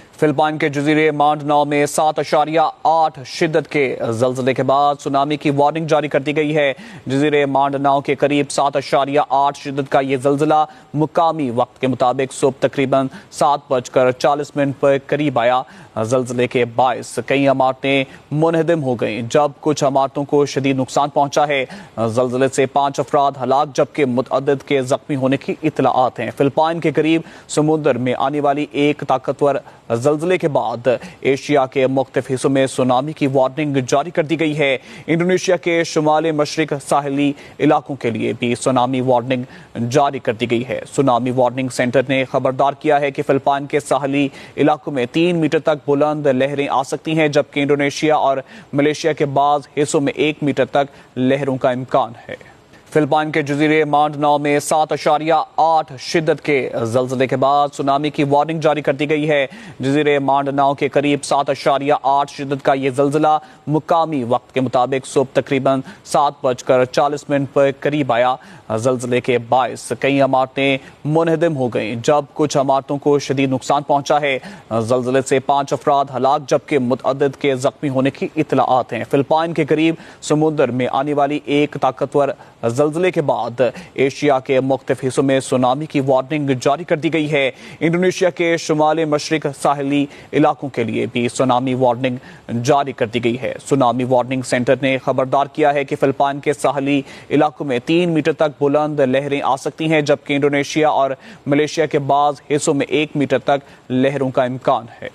Philippine के जजीरे मांडनाओ में 7.8 शिद्दत के ज़लज़ले के बाद सुनामी की वार्निंग जारी कर दी गई है। जजीरे मांडनाओ के करीब 7.8 शिद्दत का ये ज़लज़ला मुकामी वक्त के मुताबिक सुबह तकरीबन 7:40 पर करीब आया। ज़लज़ले के बायस कई इमारतें मुनहदम हो गईं, जब कुछ इमारतों को शदीद नुकसान पहुंचा है। ज़लज़ले से 5 अफराद हलाक जबकि मुतअद्दिद के ज़ख्मी होने की इत्तलाआत हैं। फिलिपाइन के करीब समुद्र में आने वाली एक ताकतवर ज़लज़ले के बाद एशिया के मुख्तलिफ हिस्सों में सुनामी की वार्निंग जारी कर दी गई है। इंडोनेशिया के शुमाली मशरिक साहिली इलाकों के लिए भी सुनामी वार्निंग जारी कर दी गई है। सुनामी वार्निंग सेंटर ने खबरदार किया है कि फिलिपाइन के साहिली इलाकों में 3 मीटर तक बुलंद लहरें आ सकती हैं, जबकि इंडोनेशिया और मलेशिया के बाज़ हिस्सों में 1 मीटर तक लहरों का इम्कान है। फिलिपाइन के जजीरे मांडनाओ में 7.8 शिद्दत के ज़लज़ले के बाद सुनामी की वार्निंग जारी कर दी गई है। जजीरे मांडनाओ के करीब 7.8 शिद्दत का ये ज़लज़ला मुकामी वक्त के मुताबिक सुबह तकरीबन 7:40 पर करीब आया। ज़लज़ले के बायस कई इमारतें मुनहदम हो गईं, जब कुछ इमारतों को शदीद नुकसान पहुंचा है। ज़लज़ले से 5 अफराद हलाक जबकि मुतअद्दिद के ज़ख्मी होने की इत्तलाआत हैं। फिलिपाइन के करीब समुद्र में आने वाली एक ताकतवर ज़लज़ले के बाद एशिया के मुख्तलिफ हिस्सों में सुनामी की वार्निंग जारी कर दी गई है। इंडोनेशिया के शुमाली मशरिक साहिली इलाकों के लिए भी सुनामी वार्निंग जारी कर दी गई है। सुनामी वार्निंग सेंटर ने खबरदार किया है कि फिलिपाइन के साहिली इलाकों में 3 मीटर तक बुलंद लहरें आ सकती हैं, जबकि इंडोनेशिया और मलेशिया के बाज़ हिस्सों में 1 मीटर तक लहरों का इम्कान है।